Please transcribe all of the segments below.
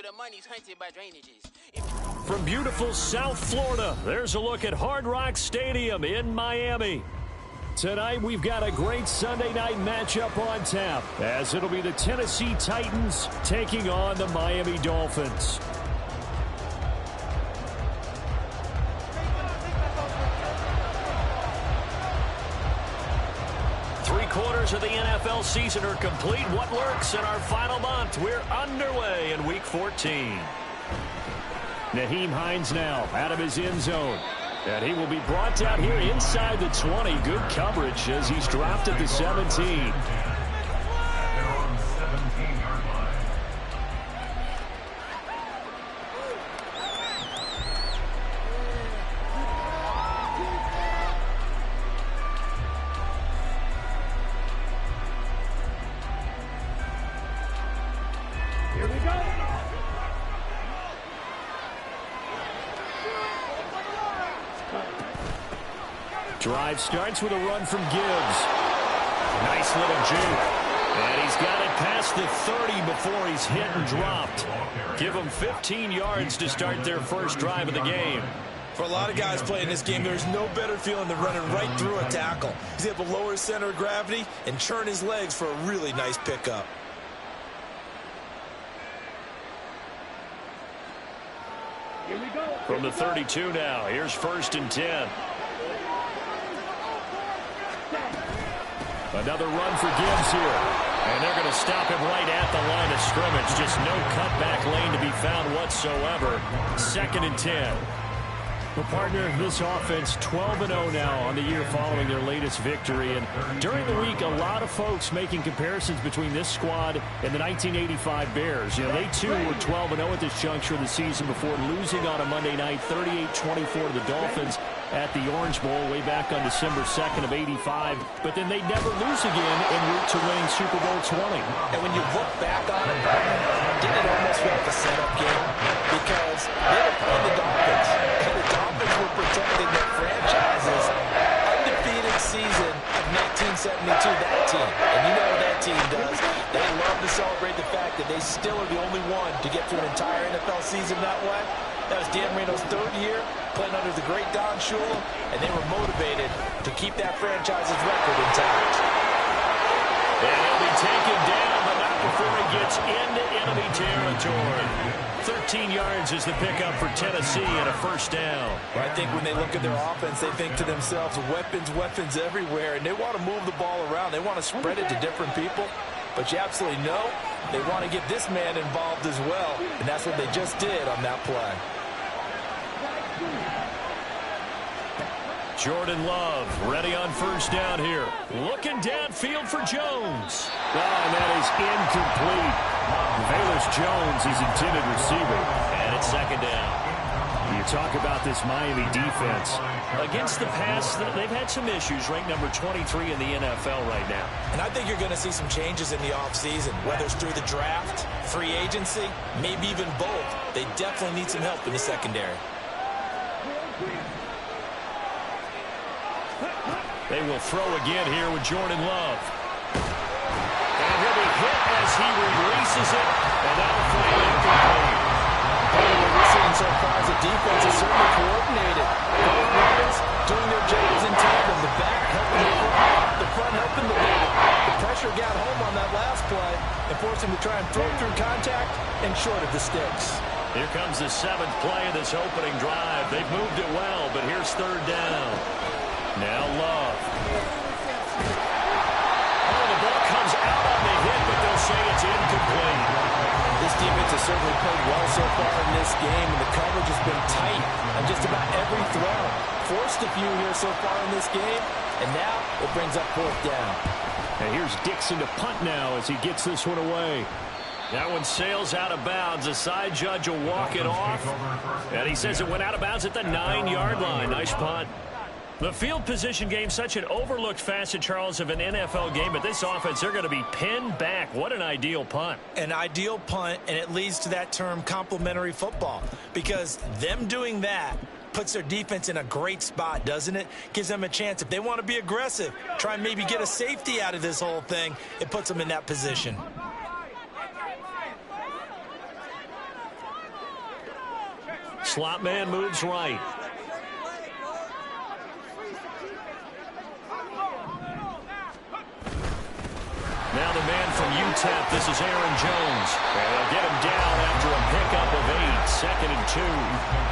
the money's hunted by drainages. From beautiful South Florida, there's a look at Hard Rock Stadium in Miami. Tonight, we've got a great Sunday night matchup on tap, as it'll be the Tennessee Titans taking on the Miami Dolphins. Three-quarters of the NFL season are complete. What lurks in our final month? We're underway in Week 14. Nyheim Hines now out of his end zone. And he will be brought down here inside the 20. Good coverage as he's dropped at the 17. Drive starts with a run from Gibbs. Nice little juke. And he's got it past the 30 before he's hit and dropped. Give them 15 yards to start their first drive of the game. For a lot of guys playing this game, there's no better feeling than running right through a tackle. He's able to lower his center of gravity and churn his legs for a really nice pickup. Here we go. From the 32 now, here's 1st and 10. Another run for Gibbs here. And they're going to stop him right at the line of scrimmage. Just no cutback lane to be found whatsoever. 2nd and 10. Well, partner, this offense 12-0 now on the year following their latest victory. And during the week, a lot of folks making comparisons between this squad and the 1985 Bears. You know, they too were 12-0 at this juncture of the season before losing on a Monday night 38-24 to the Dolphins at the Orange Bowl way back on December 2nd of 85. But then they never lose again en route to winning Super Bowl 20. And when you look back on it, didn't it almost feel like a setup game? Because they were playing the Dolphins, and the Dolphins were protecting their franchise's undefeated season of 1972, that team. And you know what that team does. They love to celebrate the fact that they still are the only one to get through an entire NFL season that way. That was Dan Marino's 3rd year, playing under the great Don Shula, and they were motivated to keep that franchise's record intact. And he'll be taken down, but not before he gets into enemy territory. 13 yards is the pickup for Tennessee and a 1st down. Well, I think when they look at their offense, they think to themselves, weapons, weapons everywhere, and they want to move the ball around. They want to spread it to different people. But you absolutely know they want to get this man involved as well, and that's what they just did on that play. Jordan Love ready on 1st down here. Looking downfield for Jones. And that is incomplete. Velus Jones is intended receiver. And it's 2nd down. You talk about this Miami defense. Against the pass, they've had some issues. Ranked number 23 in the NFL right now. And I think you're going to see some changes in the offseason, whether it's through the draft, free agency, maybe even both. They definitely need some help in the secondary. They will throw again here with Jordan Love. And he'll be hit as he releases it. And that'll fly incomplete. What we're seeing so far as the defense is certainly coordinated. Both guys doing their jobs in tandem. The back helping the front helping the back. The pressure got home on that last play and forced him to try and throw through contact and short of the sticks. Here comes the 7th play of this opening drive. They've moved it well, but here's 3rd down. Now Love. Oh, the ball comes out on the hit, but they'll say it's incomplete. This defense has certainly played well so far in this game, and the coverage has been tight on just about every throw. Forced a few here so far in this game, and now it brings up 4th down. And here's Dixon to punt now as he gets this one away. That one sails out of bounds. The side judge will walk it off. And he says it went out of bounds at the 9-yard line. Nice punt. The field position game, such an overlooked facet, Charles, of an NFL game. But this offense, they're going to be pinned back. What an ideal punt. An ideal punt, and it leads to that term complementary football. Because them doing that puts their defense in a great spot, doesn't it? Gives them a chance. If they want to be aggressive, try and maybe get a safety out of this whole thing, it puts them in that position. slot man moves right. Now the man from UTEP, this is Aaron Jones. And they'll get him down after a pickup of 8, 2nd and 2.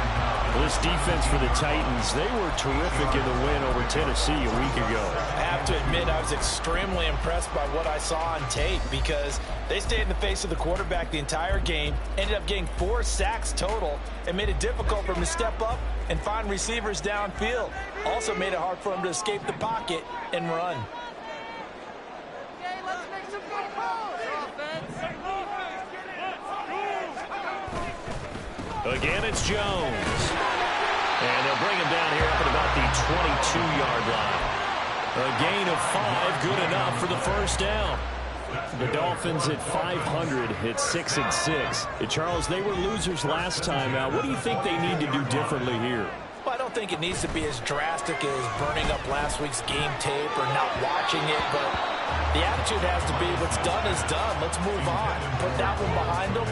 This defense for the Titans, they were terrific in the win over Tennessee a week ago. I have to admit, I was extremely impressed by what I saw on tape because they stayed in the face of the quarterback the entire game, ended up getting 4 sacks total, and made it difficult for him to step up and find receivers downfield. Also made it hard for him to escape the pocket and run. Again, it's Jones. And they'll bring him down here up at about the 22-yard line. A gain of 5, good enough for the first down. The Dolphins at 500 hit 6 and 6. Charles, they were losers last time out. What do you think they need to do differently here? Well, I don't think it needs to be as drastic as burning up last week's game tape or not watching it, but the attitude has to be what's done is done. Let's move on. Put that one behind them,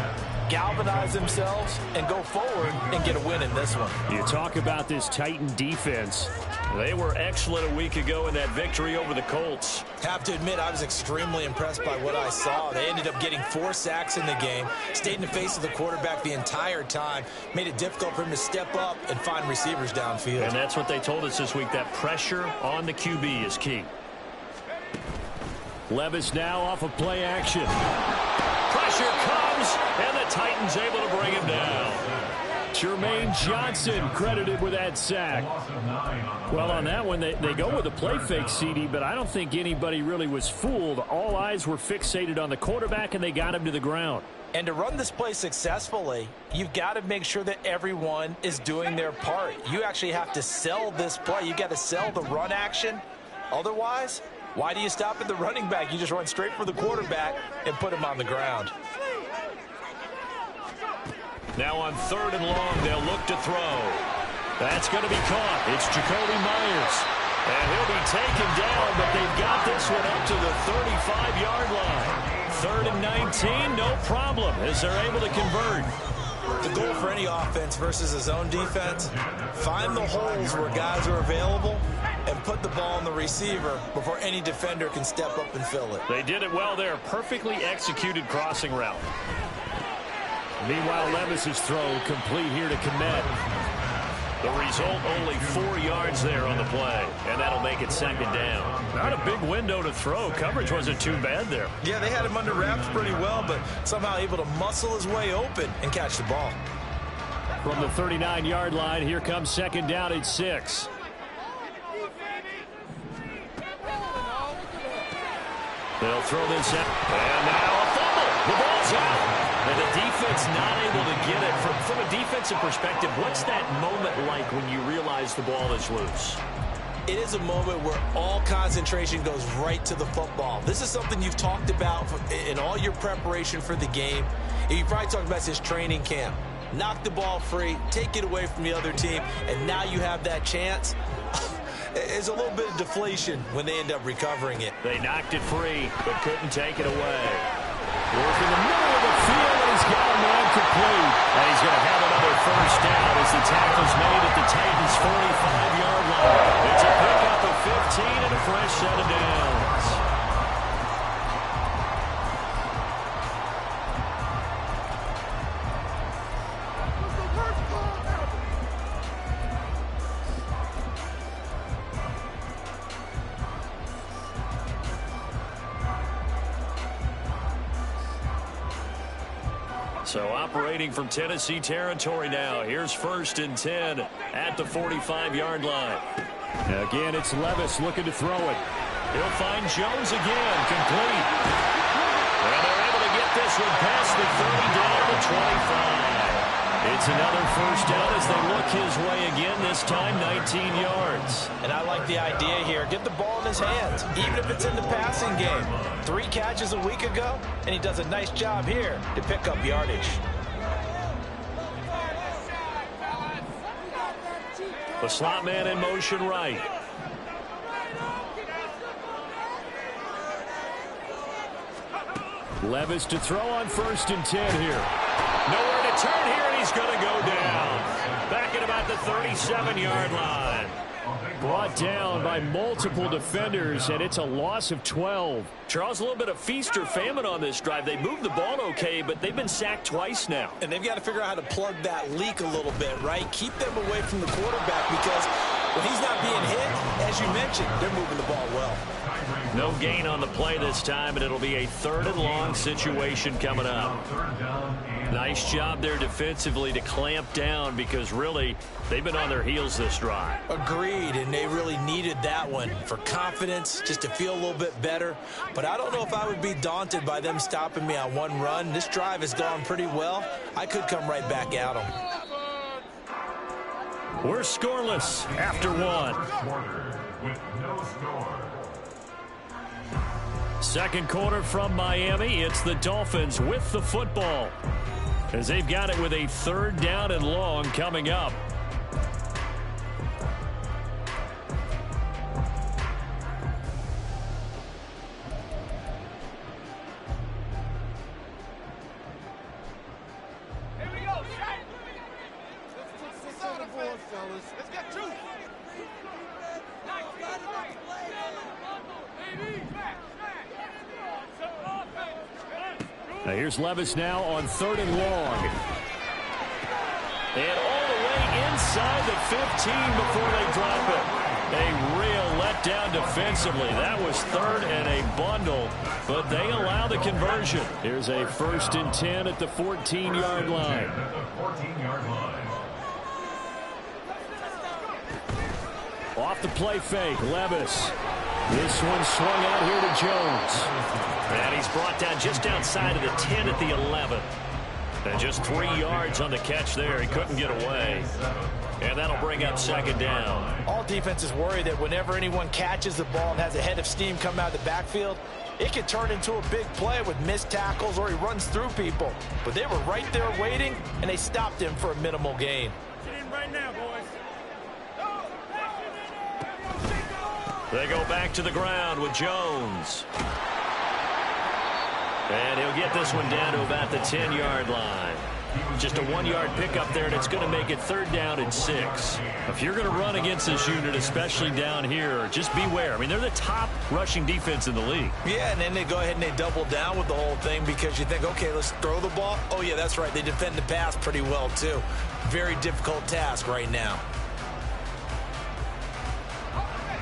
galvanize themselves, and go forward and get a win in this one. You talk about this Titan defense. They were excellent a week ago in that victory over the Colts. Have to admit, I was extremely impressed by what I saw. They ended up getting 4 sacks in the game, stayed in the face of the quarterback the entire time, made it difficult for him to step up and find receivers downfield. And that's what they told us this week, that pressure on the QB is key. Levis now off of play action. Pressure comes, and the Titans able to bring him down. Jermaine Johnson credited with that sack. Well, on that one, they go with a play fake, CD, but I don't think anybody really was fooled. All eyes were fixated on the quarterback, and they got him to the ground. And to run this play successfully, you've got to make sure that everyone is doing their part. You actually have to sell this play. You've got to sell the run action. Otherwise, why do you stop at the running back? You just run straight for the quarterback and put him on the ground. Now on 3rd and long, they'll look to throw. That's going to be caught. It's Jacoby Myers. And he'll be taken down, but they've got this one up to the 35-yard line. 3rd and 19, no problem, as they're able to convert. The goal for any offense versus a zone defense, find the holes where guys are available and put the ball on the receiver before any defender can step up and fill it. They did it well there. Perfectly executed crossing route. Meanwhile, Levis's throw complete here to Kmet. The result, only 4 yards there on the play, and that'll make it 2nd down. Not a big window to throw. Coverage wasn't too bad there. Yeah, they had him under wraps pretty well, but somehow able to muscle his way open and catch the ball. From the 39-yard line, here comes 2nd down at 6. They'll throw this out. And now a fumble. The ball's out. And the defense not able to get it. From a defensive perspective, what's that moment like when you realize the ball is loose? It is a moment where all concentration goes right to the football. This is something you've talked about in all your preparation for the game. And you probably talked about this training camp. Knock the ball free, take it away from the other team, and now you have that chance. It's a little bit of deflation when they end up recovering it. They knocked it free, but couldn't take it away. Work in the middle of the field, and he's got a man complete. And he's going to have another first down as the tackle's made at the Titans' 45-yard line. It's a pickup of 15 and a fresh set of downs. So operating from Tennessee territory now. Here's 1st and 10 at the 45-yard line. Again, it's Levis looking to throw it. He'll find Jones again, complete. And they're able to get this one past the 30 down to 25. It's another first down as they look his way again, this time 19 yards. And I like the idea here. Get the ball in his hands, even if it's in the passing game. 3 catches a week ago, and he does a nice job here to pick up yardage. The slot man in motion right. Levis to throw on 1st and 10 here. Nowhere to turn here, and he's going to go down. 37-yard line. Brought down by multiple defenders, and it's a loss of 12. Charles, a little bit of feast or famine on this drive. They moved the ball okay, but they've been sacked twice now. And they've got to figure out how to plug that leak a little bit, right? Keep them away from the quarterback because when he's not being hit, as you mentioned, they're moving the ball well. No gain on the play this time, and it'll be a 3rd and long situation coming up. Nice job there defensively to clamp down because really they've been on their heels this drive. Agreed, and they really needed that one for confidence, just to feel a little bit better. But I don't know if I would be daunted by them stopping me on one run. This drive has gone pretty well. I could come right back at them. We're scoreless after one. With no score. Second quarter from Miami. It's the Dolphins with the football as they've got it with a 3rd down and long coming up. Here we go, Shaq. Let's on the board, fellas. Let's get two. Now here's Levis now on 3rd and long. And all the way inside the 15 before they drop it. A real letdown defensively. That was 3rd and a bundle, but they allow the conversion. Here's a 1st and 10 at the 14-yard line. Off the play fake, Levis. This one swung out here to Jones. And he's brought down just outside of the 10 at the 11. And just 3 yards on the catch there. He couldn't get away. And that'll bring up 2nd down. All defenses worry that whenever anyone catches the ball and has a head of steam come out of the backfield, it can turn into a big play with missed tackles or he runs through people. But they were right there waiting, and they stopped him for a minimal gain. Get in right now, boys. They go back to the ground with Jones. And he'll get this one down to about the 10-yard line. Just a 1-yard pickup there, and it's going to make it 3rd down and 6. If you're going to run against this unit, especially down here, just beware. I mean, they're the top rushing defense in the league. Yeah, and then they go ahead and they double down with the whole thing because you think, okay, let's throw the ball. Oh, yeah, that's right. They defend the pass pretty well, too. Very difficult task right now.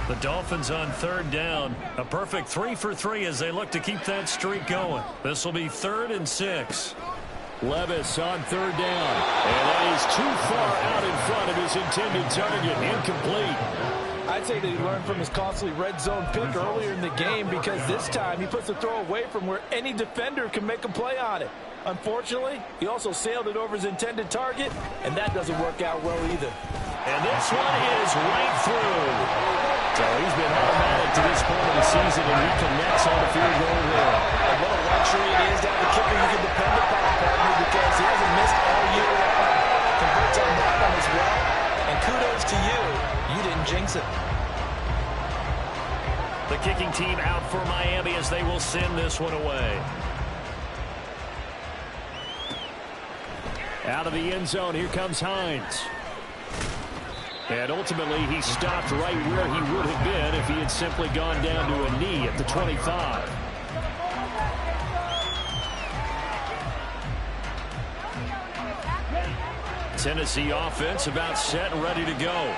The Dolphins on 3rd down. A perfect 3 for 3 as they look to keep that streak going. This will be 3rd and 6. Levis on 3rd down. And that is too far out in front of his intended target. Incomplete. I'd say that he learned from his costly red zone pick earlier in the game because this time he puts the throw away from where any defender can make a play on it. Unfortunately, he also sailed it over his intended target, and that doesn't work out well either. And this one is right through. So he's been automatic to this point of the season, and he connects on the field goal here. And what a luxury it is to have a kicker you can depend upon, partner, because he hasn't missed all year long. Converts on that one as well. And kudos to you. You didn't jinx it. The kicking team out for Miami as they will send this one away. Out of the end zone, here comes Hines. And ultimately, he stopped right where he would have been if he had simply gone down to a knee at the 25. Tennessee offense about set and ready to go.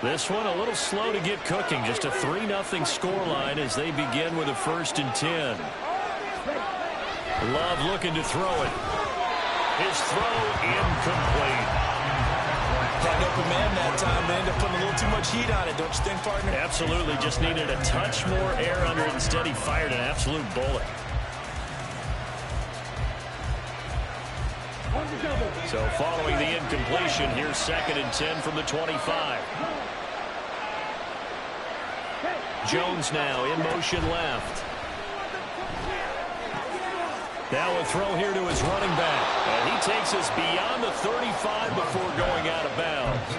This one a little slow to get cooking. Just a 3-0 scoreline as they begin with a 1st and 10. Love looking to throw it. His throw incomplete. Had an open man that time. They ended up putting a little too much heat on it, don't you think, partner? Absolutely. Just needed a touch more air under it. Instead, he fired an absolute bullet. So following the incompletion, here's 2nd and 10 from the 25. Jones now in motion left. Now a throw here to his running back. And he takes us beyond the 35 before going out of bounds.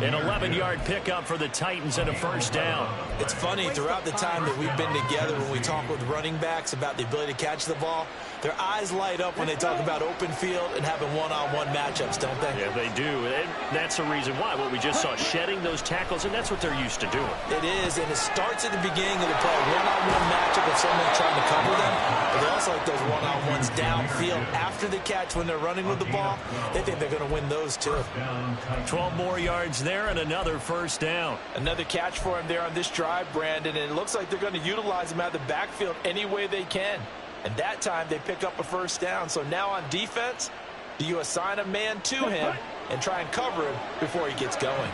An 11-yard pickup for the Titans and a 1st down. It's funny, throughout the time that we've been together when we talk with running backs about the ability to catch the ball, Their eyes light up when they talk about open field and having one-on-one matchups, don't they? Yeah, they do. And that's the reason why. What we just saw, shedding those tackles, and that's what they're used to doing. It is, and it starts at the beginning of the play. One-on-one matchup if someone's trying to cover them. But they also like those one-on-ones downfield after the catch when they're running with the ball. They think they're going to win those, too. 12 more yards there and another first down. Another catch for him there on this drive, Brandon, and it looks like they're going to utilize him out of the backfield any way they can. And that time they pick up a first down. So now on defense, do you assign a man to him and try and cover him before he gets going?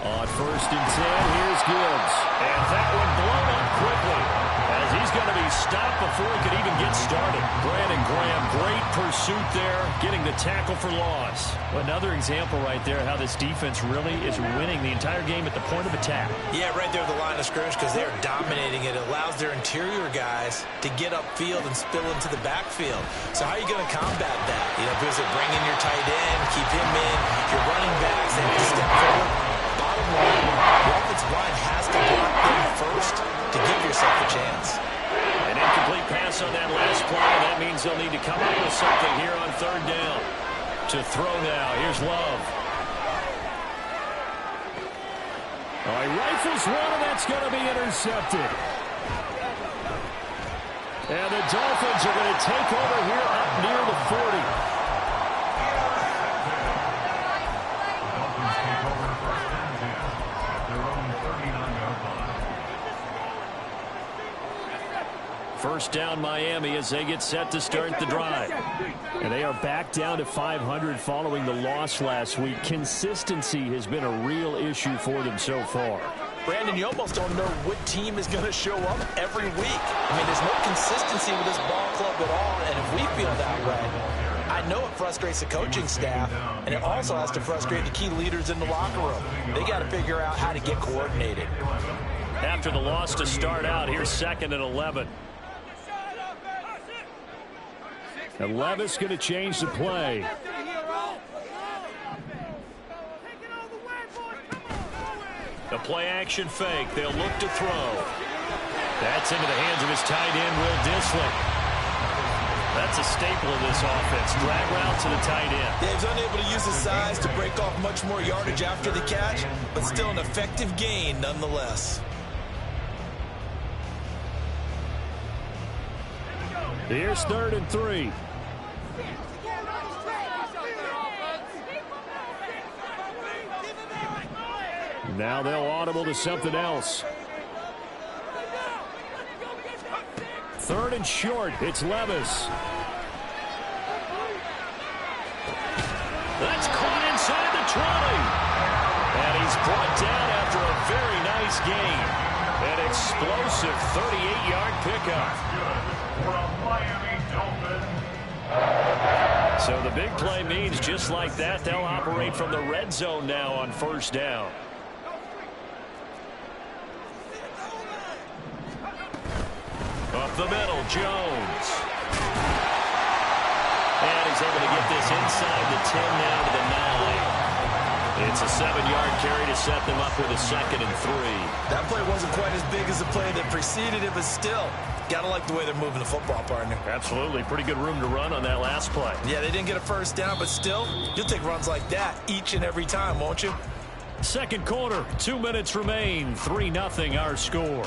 On 1st and 10, here's Gibbs. And that one blown up quickly as he's going to be stopped before he could even get started. Brandon Graham, great pursuit there, getting the tackle for loss. Another example right there how this defense really is winning the entire game at the point of attack. Yeah, right there at the line of scrimmage because they're dominating it. It allows their interior guys to get upfield and spill into the backfield. So how are you going to combat that? You know, because they bring in your tight end, keep him in, your running backs, they have to step forward. Bottom line, the offensive line has to block them first to give yourself a chance. An incomplete pass on that last play, and that means they'll need to come up with something here on 3rd down. To throw now, here's Love. All right, rifles one, and that's going to be intercepted. And the Dolphins are going to take over here up near the 40. First down Miami as they get set to start the drive. And they are back down to 500 following the loss last week. Consistency has been a real issue for them so far. Brandon, you almost don't know what team is going to show up every week. I mean, there's no consistency with this ball club at all, and if we feel that way, I know it frustrates the coaching staff, and it also has to frustrate the key leaders in the locker room. They got to figure out how to get coordinated. After the loss to start out, here's 2nd and 11. And Levis going to change the play. The play action fake. They'll look to throw. That's into the hands of his tight end, Will Dissly. That's a staple of this offense. Drag route to the tight end. Yeah, he's unable to use his size to break off much more yardage after the catch, but still an effective gain nonetheless. Here's 3rd and 3. Now they'll audible to something else. 3rd and short. It's Levis. That's caught inside the 20. And he's brought down after a very nice gain. An explosive 38-yard pickup. For a Miami Dolphin. So the big play means just like that, they'll operate from the red zone now on 1st down. Up the middle, Jones. And he's able to get this inside the 10 now to the 9. It's a 7-yard carry to set them up with a 2nd and 3. That play wasn't quite as big as the play that preceded it, but still, gotta like the way they're moving the football, partner. Absolutely. Pretty good room to run on that last play. Yeah, they didn't get a first down, but still, you'll take runs like that each and every time, won't you? 2nd quarter, 2 minutes remain. 3-0 our score.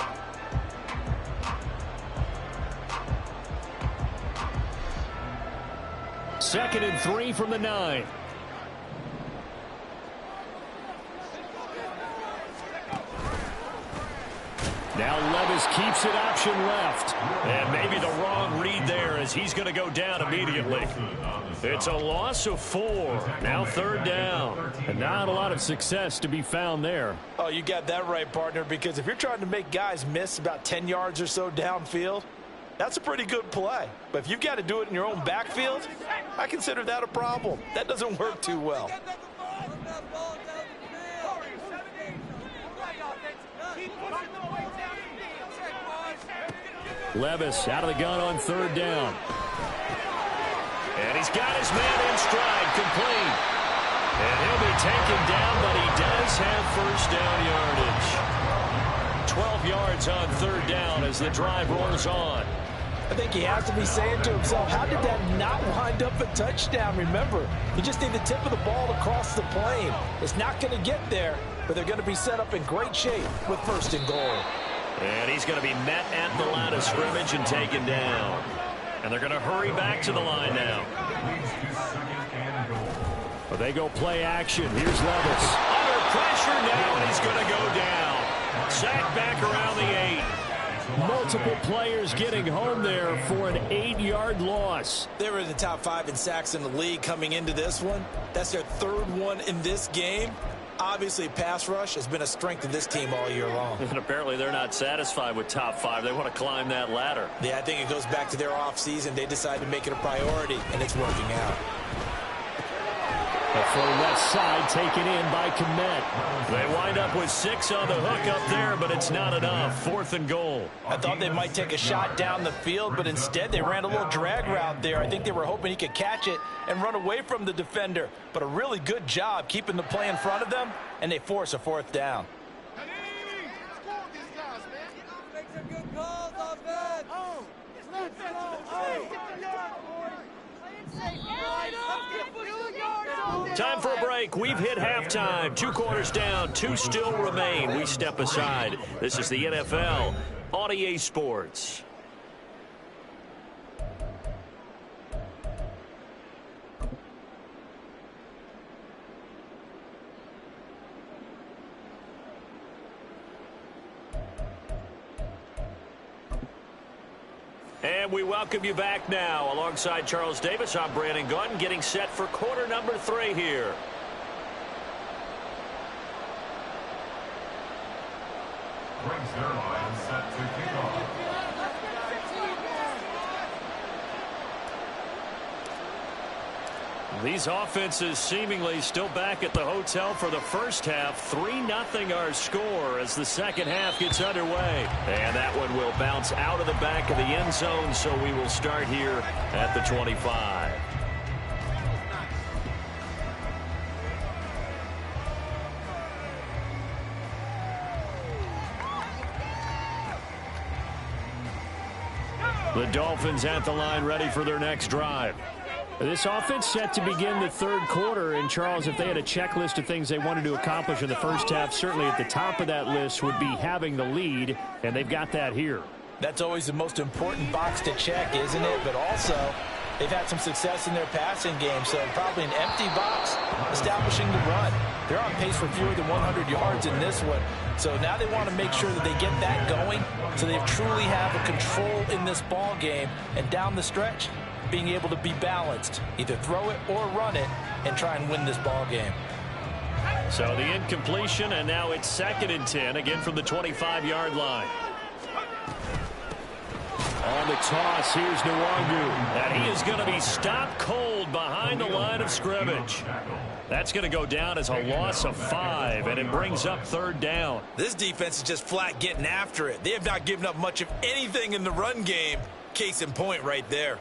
Second and 3 from the 9. Now Levis keeps it option left. And maybe the wrong read there as he's going to go down immediately. It's a loss of 4. Now 3rd down. And not a lot of success to be found there. Oh, you got that right, partner, because if you're trying to make guys miss about 10 yards or so downfield, that's a pretty good play. But if you've got to do it in your own backfield, I consider that a problem. That doesn't work too well. Levis out of the gun on 3rd down. And he's got his man in stride, complete. And he'll be taken down, but he does have first down yardage. 12 yards on third down as the drive rolls on. I think he has to be saying to himself, how did that not wind up a touchdown? Remember, you just need the tip of the ball to cross the plane. It's not going to get there, but they're going to be set up in great shape with first and goal. And he's going to be met at the line of scrimmage and taken down. And they're going to hurry back to the line now. But they go play action. Here's Levis. Under pressure now, and he's going to go down. Sacked back around the 8. Multiple players getting home there for an 8-yard loss. They were in the top 5 in sacks in the league coming into this one. That's their third one in this game. Obviously, pass rush has been a strength of this team all year long. And apparently they're not satisfied with top 5. They want to climb that ladder. Yeah, I think it goes back to their offseason. They decided to make it a priority, and it's working out. From left side, taken in by Kmet. They wind up with 6 on the hook up there, but it's not enough. 4th and goal. I thought they might take a shot down the field, but instead they ran a little drag route there. I think they were hoping he could catch it and run away from the defender. But a really good job keeping the play in front of them, and they force a 4th down. Time for a break. We've hit halftime. 2 quarters down. 2 still remain. We step aside. This is the NFL on EA Sports. And we welcome you back now. Alongside Charles Davis, I'm Brandon Gunn, getting set for quarter number 3 here. Brings their line set to kick off. These offenses seemingly still back at the hotel for the first half. 3-0 our score as the second half gets underway. And that one will bounce out of the back of the end zone, so we will start here at the 25. The Dolphins at the line ready for their next drive. This offense set to begin the third quarter, and Charles, if they had a checklist of things they wanted to accomplish in the first half, certainly at the top of that list would be having the lead, and they've got that here. That's always the most important box to check, isn't it? But also, they've had some success in their passing game, so probably an empty box establishing the run. They're on pace for fewer than 100 yards in this one, so now they want to make sure that they get that going so they truly have a control in this ball game, and down the stretch, being able to be balanced, either throw it or run it, and try and win this ball game. So the incompletion, and now it's 2nd and 10, again from the 25-yard line. On the toss, here's Nwangu. And he is going to be stopped cold behind the line of scrimmage. That's going to go down as a loss of 5, and it brings up 3rd down. This defense is just flat getting after it. They have not given up much of anything in the run game. Case in point right there.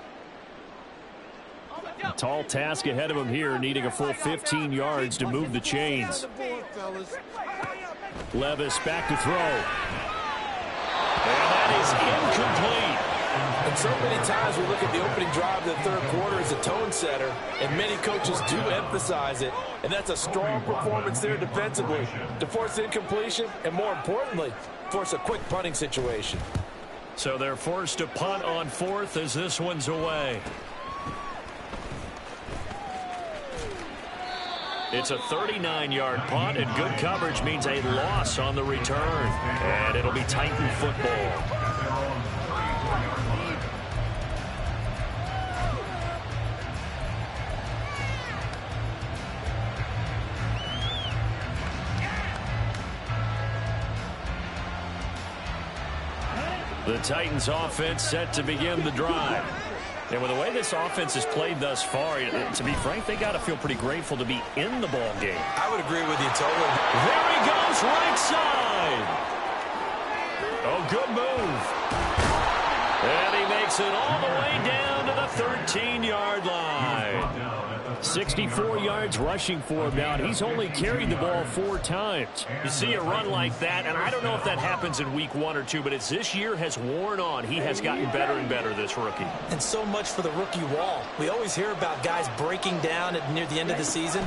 Tall task ahead of him here, needing a full 15 yards to move the chains. Levis back to throw. And that is incomplete. And so many times we look at the opening drive of the third quarter as a tone setter, and many coaches do emphasize it, and that's a strong performance there defensively to force incompletion and, more importantly, force a quick punting situation. So they're forced to punt on 4th as this one's away. It's a 39-yard punt, and good coverage means a loss on the return. And it'll be Titan football. The Titans offense set to begin the drive. And with the way this offense has played thus far, to be frank, they got to feel pretty grateful to be in the ball game. I would agree with you totally. There he goes, right side. Oh, good move. And he makes it all the way down to the 13-yard line. 64 yards rushing for him now, and he's only carried the ball 4 times. You see a run like that, and I don't know if that happens in week 1 or 2, but as this year has worn on, he has gotten better and better, this rookie. And so much for the rookie wall. We always hear about guys breaking down near the end of the season.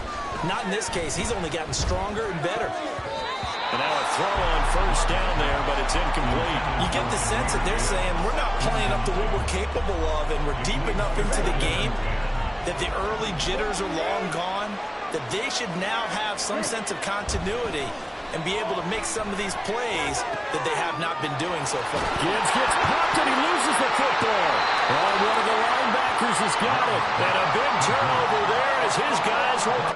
Not in this case. He's only gotten stronger and better. And now a throw on first down there, but it's incomplete. You get the sense that they're saying we're not playing up to what we're capable of, and we're deep enough into the game that the early jitters are long gone, that they should now have some sense of continuity and be able to make some of these plays that they have not been doing so far. Gibbs gets popped and he loses the football. And one of the linebackers has got it. And a big turnover there as his guys will...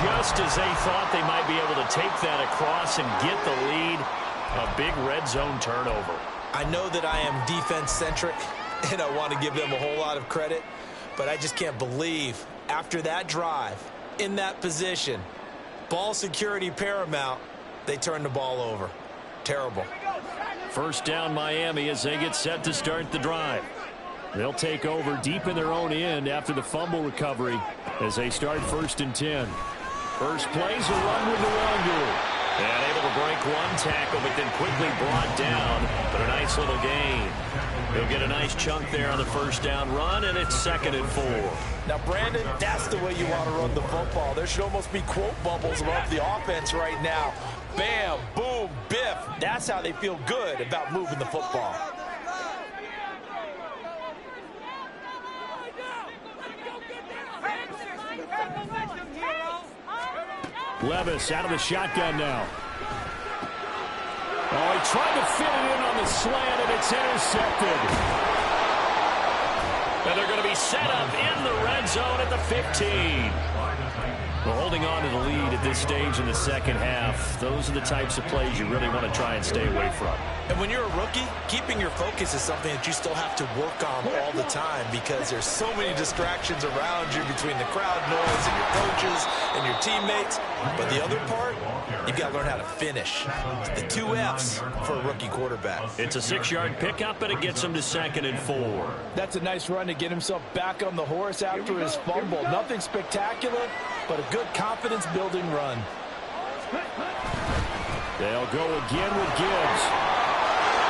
Just as they thought they might be able to take that across and get the lead, a big red zone turnover. I know that I am defense-centric, and I want to give them a whole lot of credit, but I just can't believe after that drive, in that position, ball security paramount, they turn the ball over. Terrible. First down Miami as they get set to start the drive. They'll take over deep in their own end after the fumble recovery as they start 1st and 10. First plays a run with Nwangu. And able to break one tackle, but then quickly brought down. But a nice little gain. He'll get a nice chunk there on the first down run, and it's 2nd and 4. Now, Brandon, that's the way you want to run the football. There should almost be quote bubbles above the offense right now. Bam, boom, biff. That's how they feel good about moving the football. Levis out of the shotgun now. Oh, he tried to fit it in on the slant, and it's intercepted. And they're going to be set up in the red zone at the 15. Well, holding on to the lead at this stage in the second half, those are the types of plays you really want to try and stay away from. And when you're a rookie, keeping your focus is something that you still have to work on all the time because there's so many distractions around you between the crowd noise and your coaches and your teammates. But the other part, you've got to learn how to finish. It's the 2 F's for a rookie quarterback. It's a 6-yard pickup, and it gets him to 2nd and 4. That's a nice run to get himself back on the horse after his fumble. Nothing spectacular, but a good confidence-building run. They'll go again with Gibbs.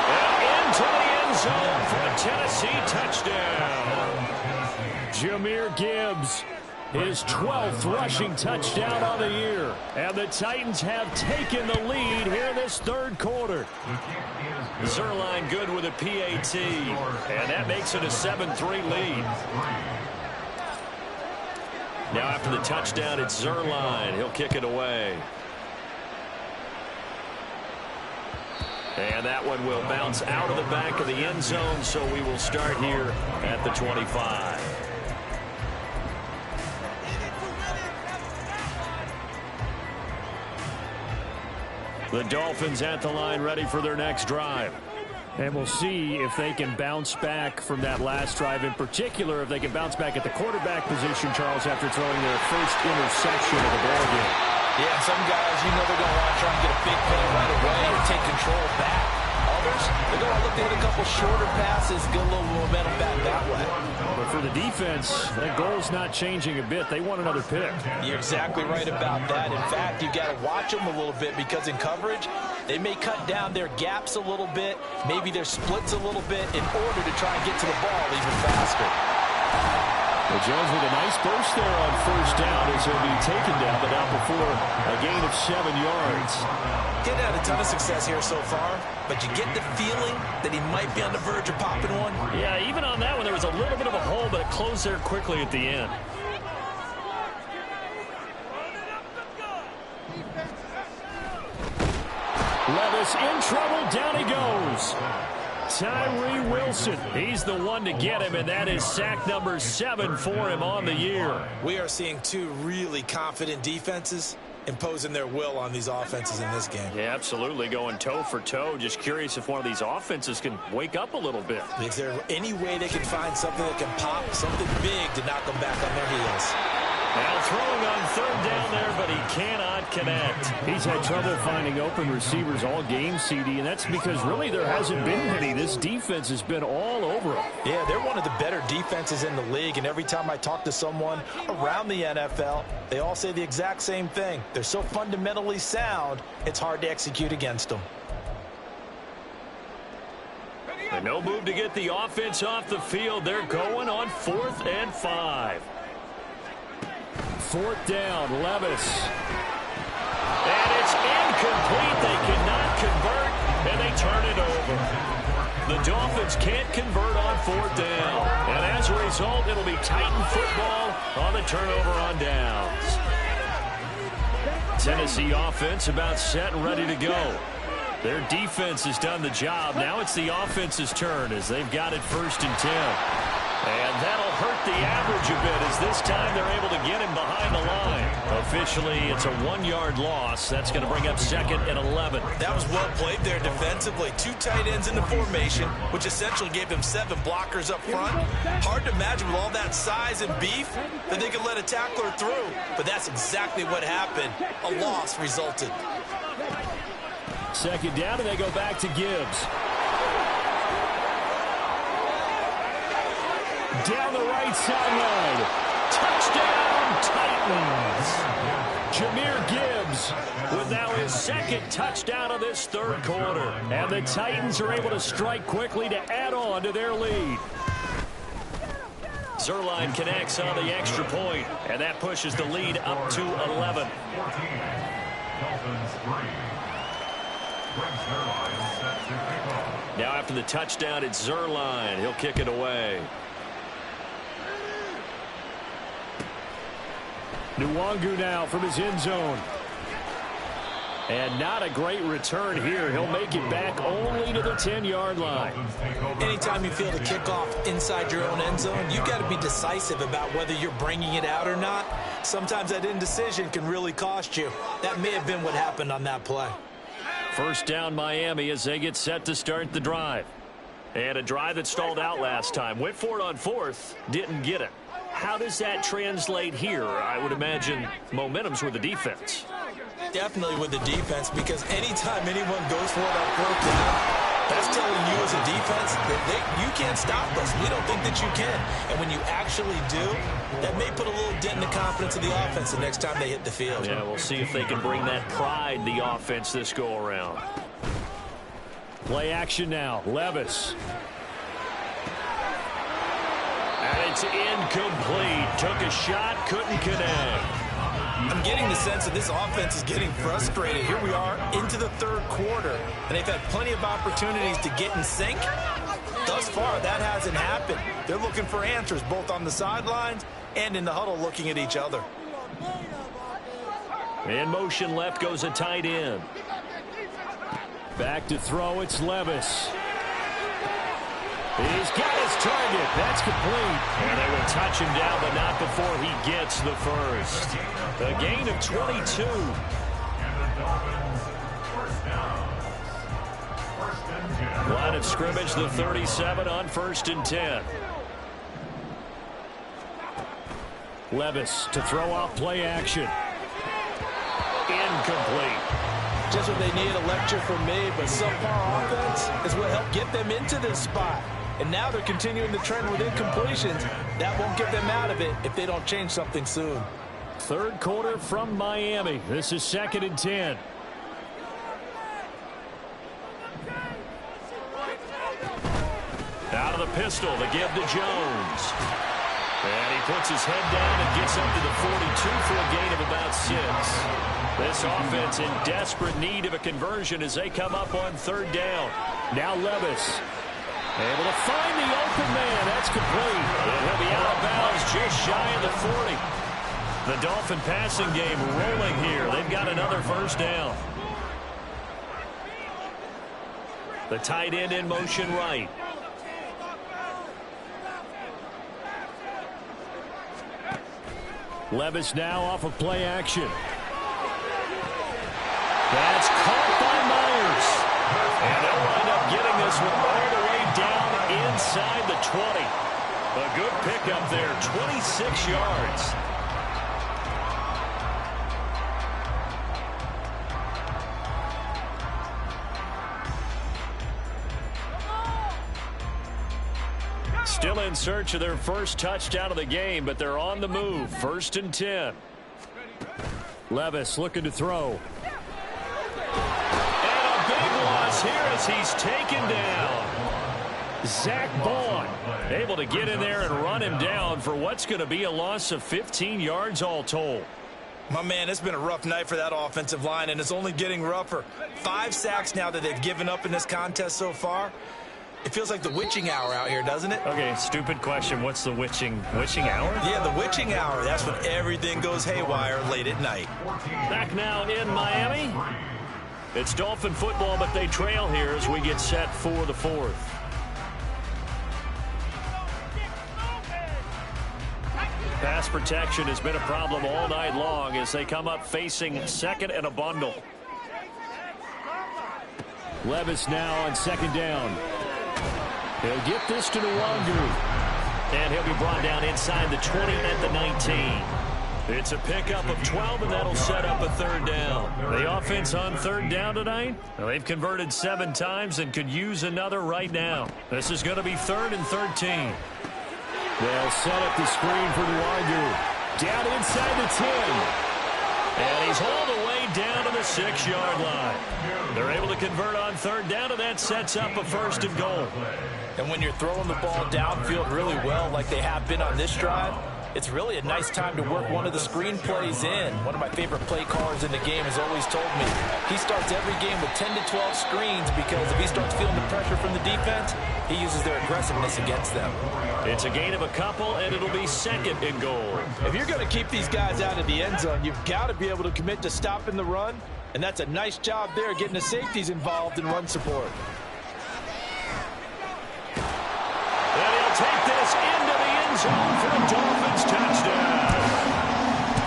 And into the end zone for a Tennessee touchdown. Jahmyr Gibbs, his 12th rushing touchdown on the year. And the Titans have taken the lead here this 3rd quarter. Zerline good with a PAT. And that makes it a 7-3 lead. Now after the touchdown, it's Zerline. He'll kick it away. And that one will bounce out of the back of the end zone, so we will start here at the 25. The Dolphins at the line, ready for their next drive. And we'll see if they can bounce back from that last drive. In particular, if they can bounce back at the quarterback position, Charles, after throwing their first interception of the ballgame. Yeah, some guys, you know they're going to want to try and get a big play right away and take control back. Others, they're going to look to hit a couple shorter passes, get a little momentum back that way. But for the defense, that goal's not changing a bit. They want another pick. You're exactly right about that. In fact, you've got to watch them a little bit because in coverage, they may cut down their gaps a little bit, maybe their splits a little bit in order to try and get to the ball even faster. Well, Jones with a nice burst there on first down as he'll be taken down, but out before a gain of 7 yards. Getting had a ton of success here so far, but you get the feeling that he might be on the verge of popping one. Yeah, even on that one, there was a little bit of a hole, but it closed there quickly at the end. Levis in trouble, down he goes. Tyree Wilson, he's the one to get him, and that is sack number 7 for him on the year. We are seeing 2 really confident defenses, imposing their will on these offenses in this game. Yeah, absolutely, going toe for toe. Just curious if one of these offenses can wake up a little bit. Is there any way they can find something that can pop, something big to knock them back on their heels? Now throwing on third down there, but he cannot connect. He's had trouble finding open receivers all game, CD, and that's because really there hasn't been many. This defense has been all over him. Yeah, they're one of the better defenses in the league, and every time I talk to someone around the NFL, they all say the exact same thing. They're so fundamentally sound, it's hard to execute against them. And no move to get the offense off the field. They're going on 4th and 5. 4th down, Levis. And it's incomplete. They cannot convert, and they turn it over. The Dolphins can't convert on 4th down. And as a result, it'll be Titan football on the turnover on downs. Tennessee offense about set and ready to go. Their defense has done the job. Now it's the offense's turn as they've got it 1st and 10. And that'll hurt the average a bit as this time they're able to get him behind the line. Officially, it's a 1-yard loss. That's going to bring up 2nd and 11. That was well played there defensively. 2 tight ends in the formation, which essentially gave them 7 blockers up front. Hard to imagine with all that size and beef that they could let a tackler through. But that's exactly what happened. A loss resulted. 2nd down, and they go back to Gibbs. Down the right sideline. Touchdown, Titans. Jahmyr Gibbs with now his 2nd touchdown of this 3rd quarter. And the Titans are able to strike quickly to add on to their lead. Zerline connects on the extra point, and that pushes the lead up to 11. 14. Dolphins 3. Brings Zerline set to kick off. Now after the touchdown, it's Zerline. He'll kick it away. Nwangu now from his end zone. And not a great return here. He'll make it back only to the 10-yard line. Anytime you feel the kickoff inside your own end zone, you've got to be decisive about whether you're bringing it out or not. Sometimes that indecision can really cost you. That may have been what happened on that play. 1st down Miami as they get set to start the drive. And a drive that stalled out last time. Went for it on 4th, didn't get it. How does that translate here? I would imagine momentum's with the defense. Definitely with the defense, because anytime anyone goes for it on 4th down, that's telling you as a defense that you can't stop us. We don't think that you can. And when you actually do, that may put a little dent in the confidence of the offense the next time they hit the field. Yeah, we'll see if they can bring that pride, the offense, this go-around. Play action now. Levis. And it's incomplete. Took a shot, couldn't connect. I'm getting the sense that this offense is getting frustrated. Here we are into the 3rd quarter, and they've had plenty of opportunities to get in sync. Thus far, that hasn't happened. They're looking for answers both on the sidelines and in the huddle looking at each other. In motion left goes a tight end. Back to throw, it's Levis. He's got his target. That's complete. And they will touch him down, but not before he gets the 1st. A gain of 22. And the Dolphins 1st down. 1st and 10. Line of scrimmage, the 37 on 1st and 10. Levis to throw out play action. Incomplete. Just what they need, a lecture from me, but subpar offense is what helped get them into this spot. And now they're continuing the trend with incompletions. That won't get them out of it if they don't change something soon. 3rd quarter from Miami. This is 2nd and 10. Out of the pistol to give to Jones. And he puts his head down and gets up to the 42 for a gain of about 6. This offense in desperate need of a conversion as they come up on 3rd down. Now Levis. Able to find the open man. That's complete. And he'll be out of bounds just shy of the 40. The Dolphin passing game rolling here. They've got another 1st down. The tight end in motion right. Levis now off of play action. That's caught by Myers. And they'll wind up getting this one all the way down inside the 20. A good pickup there, 26 yards. Still in search of their first touchdown of the game, but they're on the move. 1st and 10. Levis looking to throw. And a big loss here as he's taken down. Zach Bond able to get in there and run him down for what's going to be a loss of 15 yards all told. My man, it's been a rough night for that offensive line, and it's only getting rougher. 5 sacks now that they've given up in this contest so far. It feels like the witching hour out here, doesn't it? Okay, stupid question. What's the witching hour? Yeah, the witching hour. That's when everything goes haywire late at night. Back now in Miami. It's Dolphin football, but they trail here as we get set for the 4th. Pass protection has been a problem all night long as they come up facing 2nd and a bundle. Levis now on 2nd down. He'll get this to Nwangu. And he'll be brought down inside the 20 at the 19. It's a pickup of 12, and that'll set up a 3rd down. The offense on 3rd down tonight, well, they've converted 7 times and could use another right now. This is going to be 3rd and 13. They'll set up the screen for Nwangu. Down inside the 10. And he's all the way down to the 6-yard line. They're able to convert on 3rd down, and that sets up a 1st and goal. And when you're throwing the ball downfield really well like they have been on this drive, it's really a nice time to work one of the screen plays in. One of my favorite play callers in the game has always told me he starts every game with 10 to 12 screens because if he starts feeling the pressure from the defense, he uses their aggressiveness against them. It's a gain of a couple, and it'll be 2nd and goal. If you're going to keep these guys out of the end zone, you've got to be able to commit to stopping the run, and that's a nice job there getting the safeties involved in run support. And he'll take this into the end zone for a Dolphins touchdown.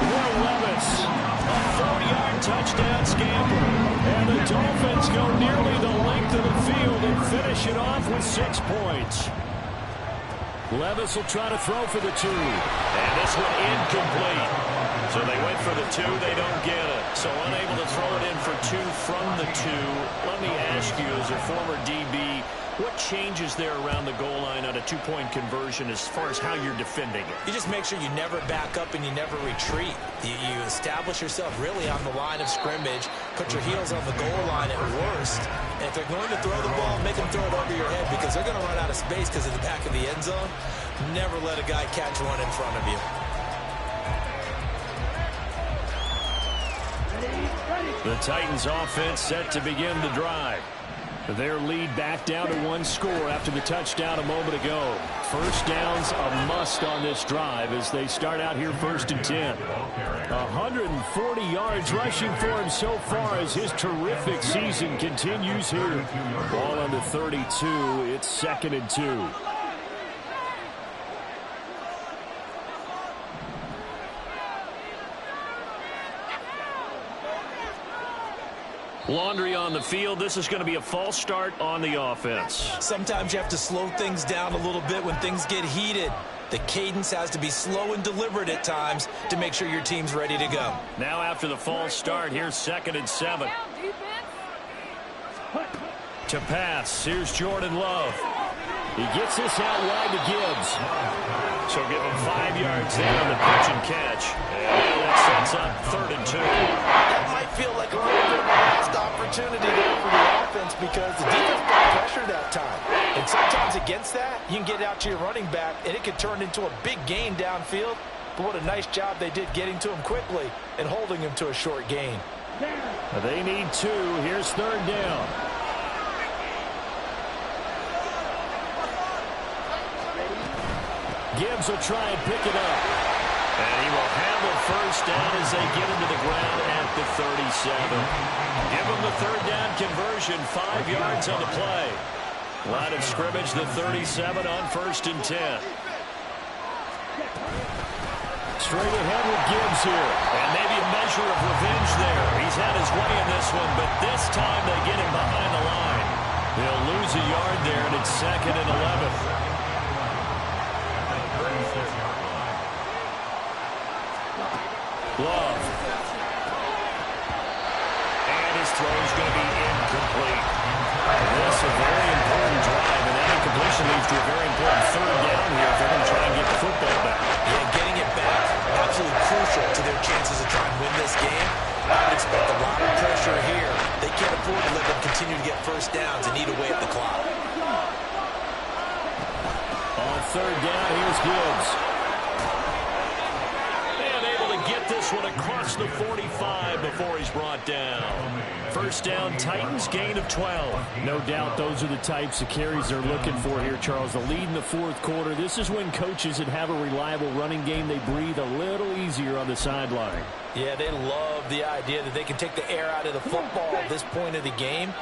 Will Levis, a 4-yard touchdown scamper. And the Dolphins go nearly the length of the field and finish it off with 6 points. Levis will try to throw for the 2. And this one incomplete. So they went for the 2. They don't get it. So unable to throw it in for 2 from the 2. Let me ask you, as a former DB, what changes there around the goal line on a 2-point conversion as far as how you're defending it? You just make sure you never back up and you never retreat. You establish yourself really on the line of scrimmage, put your heels on the goal line at worst. And if they're going to throw the ball, make them throw it over your head because they're going to run out of space because of the back of the end zone. Never let a guy catch one in front of you. The Titans offense set to begin the drive. Their lead back down to 1 score after the touchdown a moment ago. 1st down's a must on this drive as they start out here 1st and 10. 140 yards rushing for him so far as his terrific season continues here. Ball on the 32. It's 2nd and 2. Laundry on the field. This is going to be a false start on the offense. Sometimes you have to slow things down a little bit when things get heated. The cadence has to be slow and deliberate at times to make sure your team's ready to go. Now after the false start, here's 2nd and 7. To pass, here's Jordan Love. He gets this out wide to Gibbs. So give him 5 yards there on the pitch and catch. And that sets up 3rd and 2. That might feel like a little bit of a lost opportunity there for the offense because the defense got pressure that time. And sometimes against that, you can get out to your running back, and it could turn into a big gain downfield. But what a nice job they did getting to him quickly and holding him to a short gain. They need 2. Here's 3rd down. Gibbs will try and pick it up. And he will handle 1st down as they get him to the ground at the 37. Give him the 3rd down conversion, 5 yards on the play. Line of scrimmage, the 37 on 1st and 10. Straight ahead with Gibbs here. And maybe a measure measure of revenge there. He's had his way in this one, but this time they get him behind the line. They'll lose a yard there, and it's 2nd and 11. Love. And his throw is going to be incomplete. This is a very important drive, and that incompletion leads to a very important 3rd down here if they're going to try and get the football back. Yeah, getting it back, absolutely crucial to their chances of trying to win this game. I would expect a lot of pressure here. They can't afford to let them continue to get first downs and eat away at the clock. On 3rd down, here's Gibbs. And able to get this one across the 45 before he's brought down. 1st down, Titans, gain of 12. No doubt those are the types of carries they're looking for here, Charles. The lead in the 4th quarter. This is when coaches that have a reliable running game, they breathe a little easier on the sideline. Yeah, they love the idea that they can take the air out of the football at this point of the game.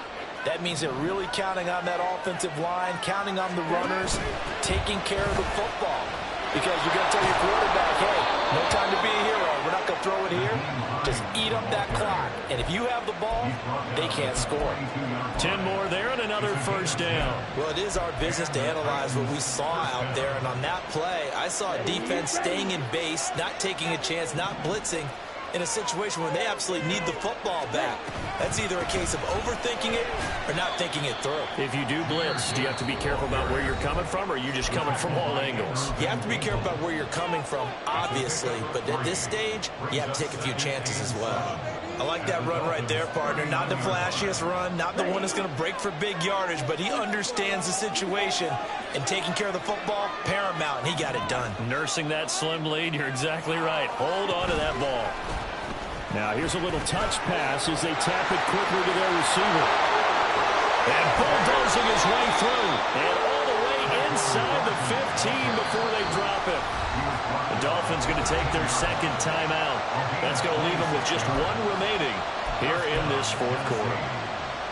That means they're really counting on that offensive line, counting on the runners, taking care of the football. Because you're going to tell your quarterback, hey, no time to be a hero. We're not going to throw it here. Just eat up that clock. And if you have the ball, they can't score. 10 more there and another 1st down. Well, it is our business to analyze what we saw out there. And on that play, I saw a defense staying in base, not taking a chance, not blitzing, in a situation where they absolutely need the football back. That's either a case of overthinking it or not thinking it through. If you do blitz, do you have to be careful about where you're coming from, or are you just coming from all angles? You have to be careful about where you're coming from, obviously, but at this stage, you have to take a few chances as well. I like that run right there, partner. Not the flashiest run, not the one that's going to break for big yardage, but he understands the situation, and taking care of the football, paramount, and he got it done. Nursing that slim lead, you're exactly right. Hold on to that ball. Now here's a little touch pass as they tap it quickly to their receiver. And bulldozing his way through. And all the way inside the 15 before they drop it. The Dolphins going to take their 2nd timeout. That's going to leave them with just 1 remaining here in this 4th quarter.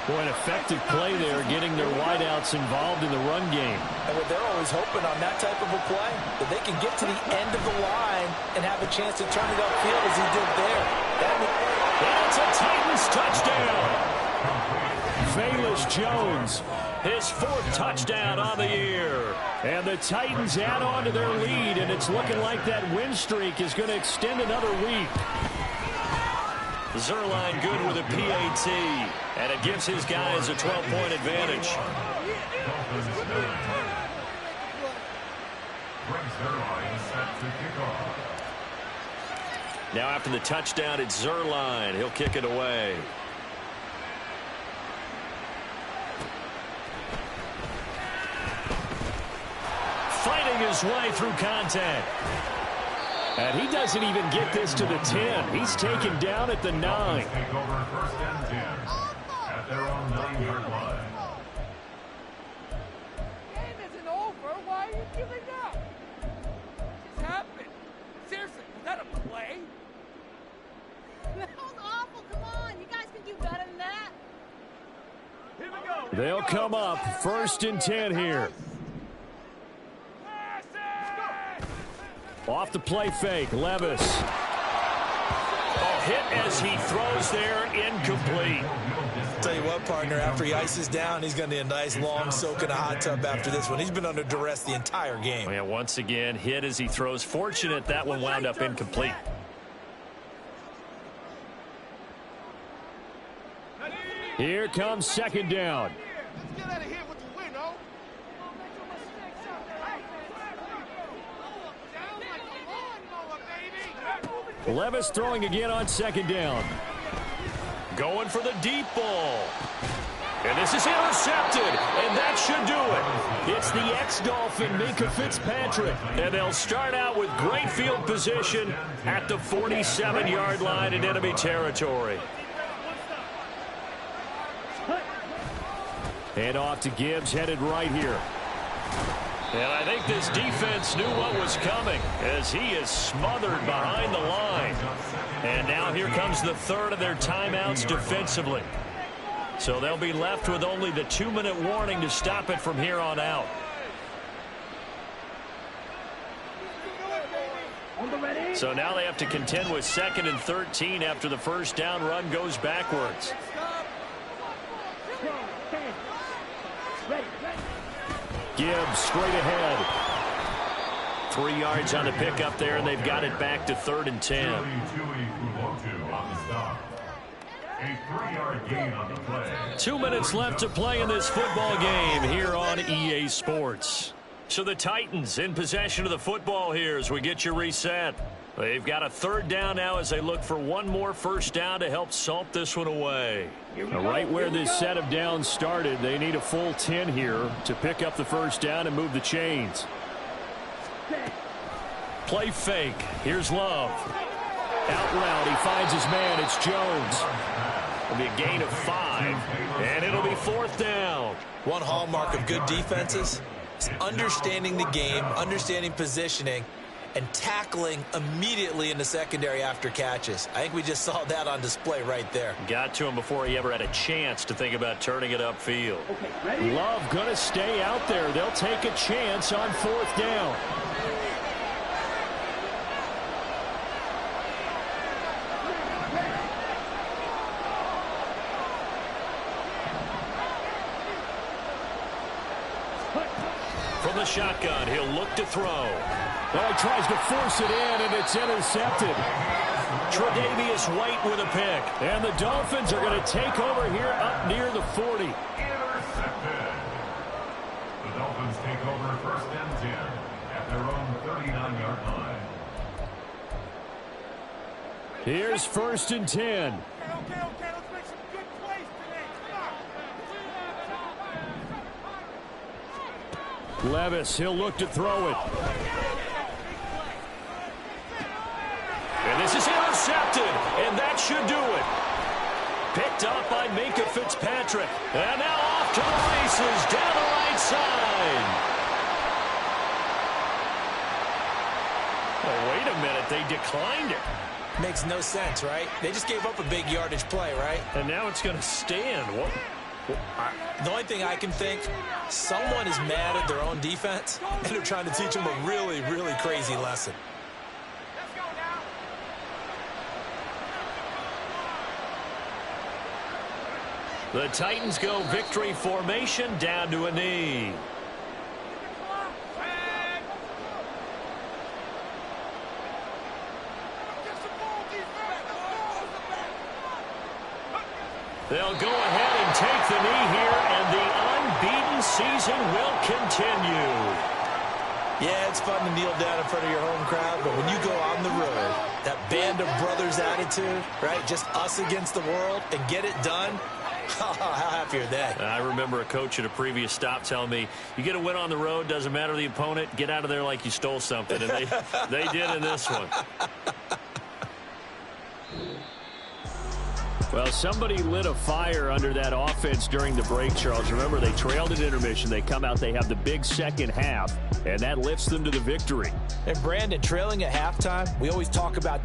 Boy, an effective play there, getting their wideouts involved in the run game. And what they're always hoping on that type of a play, that they can get to the end of the line and have a chance to turn it upfield as he did there. That's a Titans touchdown. Velus Jones, his 4th touchdown on the year. And the Titans add on to their lead, and it's looking like that win streak is going to extend another week. Zerline good with a PAT, and it gives his guys a 12-point advantage. Now after the touchdown, it's Zerline. He'll kick it away. Fighting his way through contact. And he doesn't even get this to the 10. He's taken down at the 9. Take over 1st and 10 at their own 9-yard line. Game isn't over. Why are you giving up? What's happened? Seriously, was that a play? That was awful. Come on. You guys can do better than that. Here we go. They'll come up 1st and 10 here. Off the play fake, Levis. Oh, hit as he throws there, incomplete. Tell you what, partner, after he ices down, he's going to need a nice long soak in a hot tub after this one. He's been under duress the entire game. Yeah, once again, hit as he throws. Fortunate that one wound up incomplete. Here comes 2nd down. Let's get out of here with the win, oh. Down like a lawnmower, baby. Levis throwing again on 2nd down. Going for the deep ball. And this is intercepted, and that should do it. It's the ex-Dolphin, Minkah Fitzpatrick. And they'll start out with great field position at the 47-yard line in enemy territory. And off to Gibbs, headed right here. And I think this defense knew what was coming as he is smothered behind the line. And now here comes the 3rd of their timeouts defensively. So they'll be left with only the 2-minute warning to stop it from here on out. So now they have to contend with 2nd and 13 after the first down run goes backwards. Gibbs straight ahead. 3 yards on the pickup there, and they've got it back to 3rd and 10. On the stop. A 3-yard gain on the play. 2 minutes left to play in this football game here on EA Sports. So the Titans in possession of the football here as we get you reset. They've got a 3rd down now as they look for one more first down to help salt this one away. Right where this set of downs started, they need a full 10 here to pick up the first down and move the chains. Play fake. Here's Love. Out route, he finds his man. It's Jones. It'll be a gain of 5, and it'll be 4th down. One hallmark of good defenses is understanding the game, understanding positioning, and tackling immediately in the secondary after catches. I think we just saw that on display right there. Got to him before he ever had a chance to think about turning it upfield. Love going to stay out there. They'll take a chance on 4th down. From the shotgun, he'll look to throw. Well, he tries to force it in, and it's intercepted. Tre'Davious White with a pick. And the Dolphins are going to take over here up near the 40. Intercepted. The Dolphins take over 1st and 10 at their own 39-yard line. Here's 1st and 10. Okay, let's make some good plays today. Come on. Levis, he'll look to throw it. And this is intercepted, and that should do it. Picked up by Minkah Fitzpatrick. And now off to the races down the right side. Oh, wait a minute. They declined it. Makes no sense, right? They just gave up a big yardage play, right? And now it's going to stand. What? The only thing I can think, someone is mad at their own defense, and they're trying to teach them a really, really crazy lesson. Let's go now. The Titans go victory formation down to a knee. They'll go ahead and take the knee here, and the unbeaten season will continue. Yeah, it's fun to kneel down in front of your home crowd, but when you go on the road, that band of brothers attitude, right, just us against the world, and get it done, how happy are they? I remember a coach at a previous stop telling me, you get a win on the road, doesn't matter the opponent, get out of there like you stole something, and they did in this one. Well, somebody lit a fire under that offense during the break, Charles. Remember, they trailed at intermission. They come out, they have the big second half, and that lifts them to the victory. And Brandon, trailing at halftime, we always talk about teams